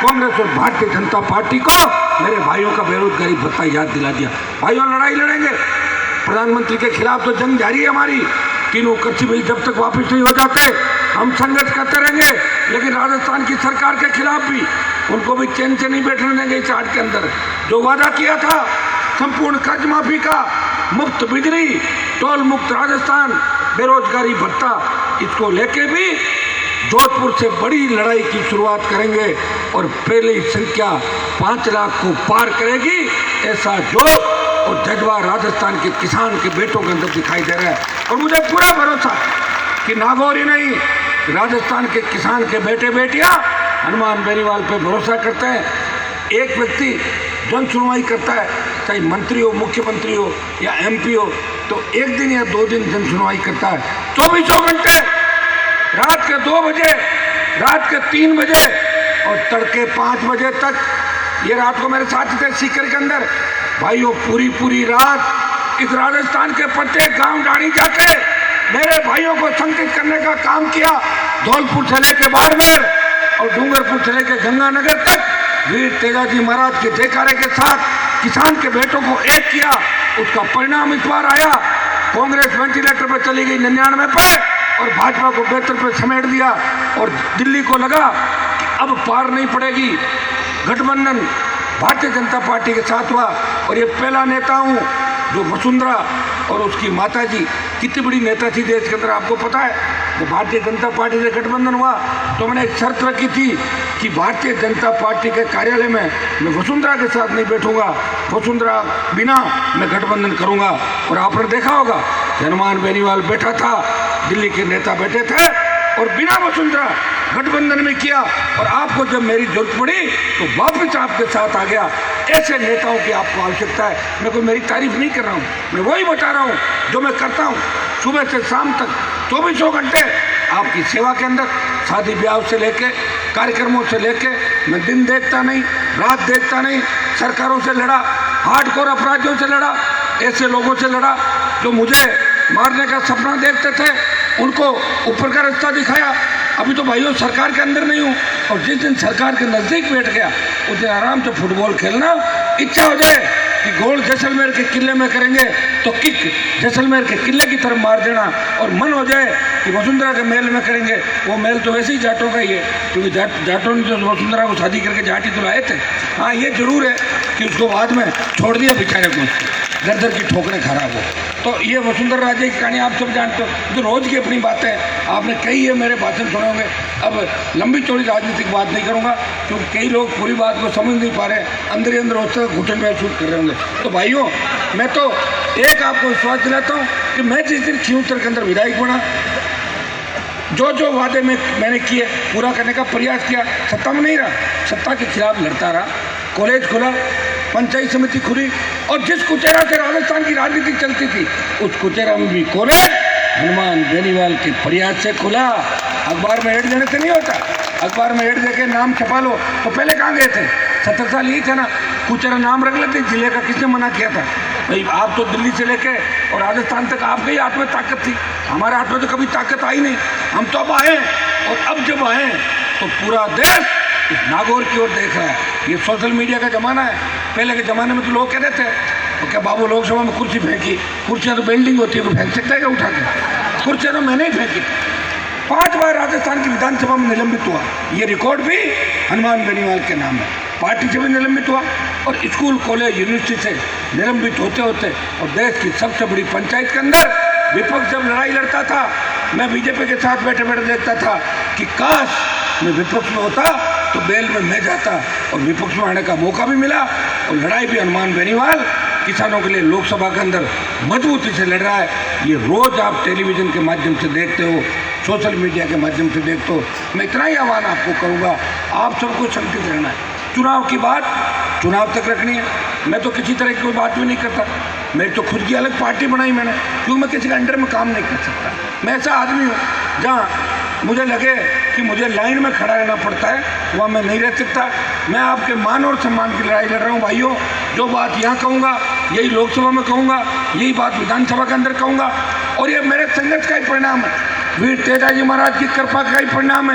कांग्रेस और भारतीय जनता पार्टी को मेरे भाइयों का बेरोजगारी भत्ता याद दिला दिया। भाइयों, लड़ाई लड़ेंगे, प्रधानमंत्री के खिलाफ तो जंग जारी है हमारी। तीनों कृषि बिल जब तक वापस नहीं हो जाते हम संघर्ष करते रहेंगे, लेकिन राजस्थान की सरकार के खिलाफ भी, उनको भी चैन से नहीं बैठने देंगे। इस आठ के अंदर जो वादा किया था संपूर्ण कर्ज माफी का, मुफ्त बिजली, टोल मुक्त राजस्थान, बेरोजगारी भत्ता, इसको लेके भी जोधपुर से बड़ी लड़ाई की शुरुआत करेंगे और पहली संख्या 5 लाख को पार करेगी। ऐसा जोश और जज्बा राजस्थान के किसान के बेटों के अंदर दिखाई दे रहा है और मुझे पूरा भरोसा है कि नागौर ही नहीं, राजस्थान के किसान के बेटे बेटियां हनुमान बेनीवाल पे भरोसा करते हैं। एक व्यक्ति जन सुनवाई करता है, चाहे मंत्री हो, मुख्यमंत्री हो या MP हो, तो 1 दिन या 2 दिन जन सुनवाई करता है। 24 घंटे, रात के 2 बजे, रात के 3 बजे और तड़के 5 बजे तक। ये रात को मेरे साथी थे सीकर के अंदर। भाइयों, पूरी रात इस राजस्थान के प्रत्येक गांव डाणी जाके मेरे भाइयों को संगठित करने का काम किया। धौलपुर से लेके बाड़मेर और डूंगरपुर से लेके गंगानगर तक वीर तेजाजी महाराज के जयकारे के साथ किसान के बेटों को एक किया। उसका परिणाम इस बार आया। कांग्रेस वेंटिलेटर पर चली गई 99 पे और भाजपा को 72 पे समेट दिया और दिल्ली को लगा कि अब पार नहीं पड़ेगी। गठबंधन भारतीय जनता पार्टी के साथ हुआ और ये पहला नेता हूँ जो वसुंधरा और उसकी माताजी कितनी बड़ी नेता थी देश के अंदर, आपको पता है। जब भारतीय जनता पार्टी से गठबंधन हुआ तो मैंने एक शर्त रखी थी कि भारतीय जनता पार्टी के कार्यालय में मैं वसुंधरा के साथ नहीं बैठूंगा, वसुंधरा बिना मैं गठबंधन करूंगा। और आपने देखा होगा हनुमान बेनीवाल बैठा था, दिल्ली के नेता बैठे थे और बिना वसुंधरा गठबंधन में किया। और आपको जब मेरी जरूरत पड़ी तो वापस आपके साथ आ गया। ऐसे नेताओं की आपको आवश्यकता है। मैं कोई मेरी तारीफ नहीं कर रहा हूँ, मैं वही बता रहा हूँ जो मैं करता हूँ। सुबह से शाम तक 24 घंटे आपकी सेवा के अंदर, शादी ब्याह से लेके, कार्यक्रमों से लेके, मैं दिन देखता नहीं, रात देखता नहीं। सरकारों से लड़ा, हार्डकोर अपराधियों से लड़ा, ऐसे लोगों से लड़ा जो मुझे मारने का सपना देखते थे, उनको ऊपर का रास्ता दिखाया। अभी तो भाइयों सरकार के अंदर नहीं हूँ और जिस दिन सरकार के नज़दीक बैठ गया उस दिन आराम से फुटबॉल खेलना। इच्छा हो जाए कि गोल जैसलमेर के किले में करेंगे तो किक जैसलमेर के किले की तरफ मार देना, और मन हो जाए कि वसुंधरा के महल में करेंगे। वो महल तो वैसे ही जाटों का ही है, क्योंकि जाटों ने तो वसुंधरा को शादी करके जाट ही तो लाए थे। हाँ, ये जरूर है कि उसको बाद में छोड़ दिया बेचारे को, दर दर की ठोकरें खराब हो। तो ये वसुंधरा राजे की कहानी आप सब जानते हो, जो रोज़ की अपनी बातें आपने कही है, मेरे भाषण सुने होंगे। अब लंबी चौड़ी राजनीतिक बात नहीं करूँगा क्योंकि कई लोग पूरी बात को समझ नहीं पा रहे, अंदर ही अंदर उससे घुटन में शूट कर रहे होंगे। तो भाइयों, मैं तो एक आपको विश्वास दिलाता हूँ कि मैं जिस दिन खियूसर के अंदर विधायक बना, जो वादे मैंने किए पूरा करने का प्रयास किया। सत्ता में नहीं रहा, सत्ता के खिलाफ लड़ता रहा। कॉलेज खुला, पंचायत समिति खुली और जिस कुचेरा से राजस्थान की राजनीति चलती थी उस कुचेरा में भी कॉलेज हनुमान बेनीवाल के प्रयास से खुला। अखबार में ऐड देने से नहीं होता, अखबार में ऐड देके नाम छपा लो। तो पहले कहाँ गए थे? 70 साल यही था ना, कुचेरा नाम रख लेते। जिले का किसने मना किया था? भाई आप तो दिल्ली से लेके और राजस्थान तक आपके ही हाथ में ताकत थी, हमारे हाथ में तो कभी ताकत आई नहीं। हम तो अब आए और अब जब आए तो पूरा देश इस नागौर की ओर देख रहा है। ये सोशल मीडिया का ज़माना है। पहले के ज़माने में तो लोग कहते थे तो क्या बाबू लोकसभा में कुर्सी फेंकी, कुर्सियाँ तो बिल्डिंग होती है, तो फेंक सकता है क्या उठा के? कुर्सियाँ तो मैंने ही फेंकी। 5 बार राजस्थान की विधानसभा में निलंबित हुआ, ये रिकॉर्ड भी हनुमान बेनीवाल के नाम है। पार्टी से भी निलंबित हुआ और स्कूल, कॉलेज, यूनिवर्सिटी से निलंबित होते होते और देश की सबसे बड़ी पंचायत के अंदर विपक्ष जब लड़ाई लड़ता था, मैं बीजेपी के साथ बैठे बैठे देखता था कि काश मैं विपक्ष में होता तो बेल में मैं जाता और विपक्ष में आने का मौका भी मिला। और लड़ाई भी हनुमान बेनीवाल किसानों के लिए लोकसभा के अंदर मजबूती से लड़ रहा है। ये रोज़ आप टेलीविज़न के माध्यम से देखते हो, सोशल मीडिया के माध्यम से देखते हो। मैं इतना ही आह्वान आपको करूँगा, आप सबको संगठित रहना है। चुनाव की बात चुनाव तक रखनी है। मैं तो किसी तरह की कोई बात भी नहीं करता। मेरी तो खुद की अलग पार्टी बनाई मैंने, क्योंकि मैं किसी के अंडर में काम नहीं कर सकता। मैं ऐसा आदमी हूँ जहाँ मुझे लगे कि मुझे लाइन में खड़ा रहना पड़ता है, वहाँ मैं नहीं रह सकता। मैं आपके मान और सम्मान की लड़ाई लड़ रहा हूँ भाइयों। जो बात यहाँ कहूँगा यही लोकसभा में कहूँगा, यही बात विधानसभा के अंदर कहूँगा। और ये मेरे संघर्ष का ही परिणाम है, वीर तेजाजी महाराज की कृपा का ही परिणाम है।